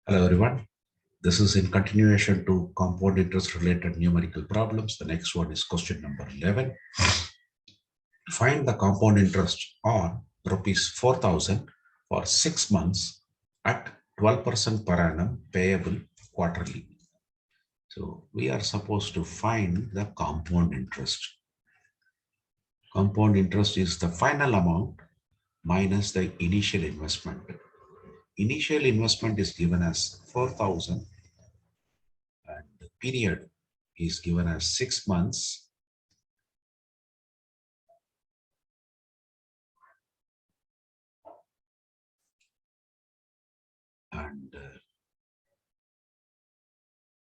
Hello everyone. This is in continuation to compound interest related numerical problems. The next one is question number 11. Find the compound interest on rupees 4,000 for 6 months at 12% per annum payable quarterly. So we are supposed to find the compound interest. Compound interest is the final amount minus the initial investment. Initial investment is given as 4,000 and the period is given as 6 months. And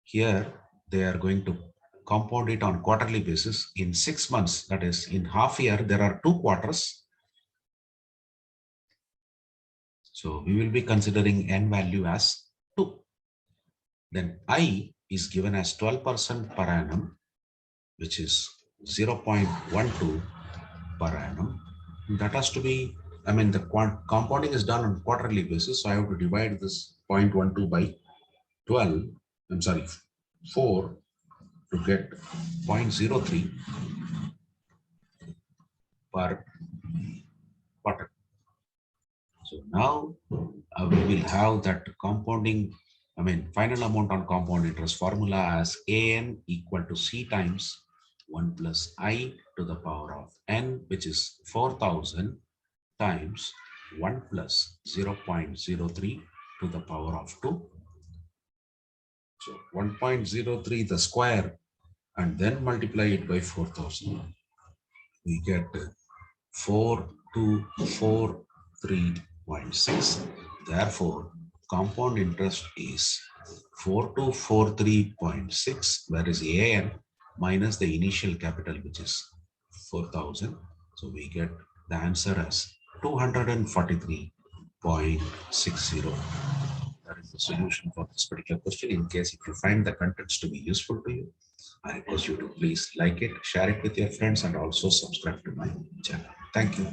here they are going to compound it on quarterly basis in 6 months. That is, in half year, there are 2 quarters. So we will be considering n value as 2. Then I is given as 12% per annum, which is 0.12 per annum. That has to be, the compounding is done on quarterly basis. So I have to divide this 0.12 by 12. 4 to get 0.03 per quarter. So now we will have that compounding, final amount on compound interest formula as AN equal to C times 1 plus I to the power of N, which is 4,000 times 1 plus 0.03 to the power of 2. So 1.03 the square and then multiply it by 4,000. We get 4243.6. Therefore, compound interest is 4243.6, where is AN minus the initial capital, which is 4,000. So we get the answer as 243.60. That is the solution for this particular question. In case if you find the contents to be useful to you, I request you to please like it, share it with your friends, and also subscribe to my channel. Thank you.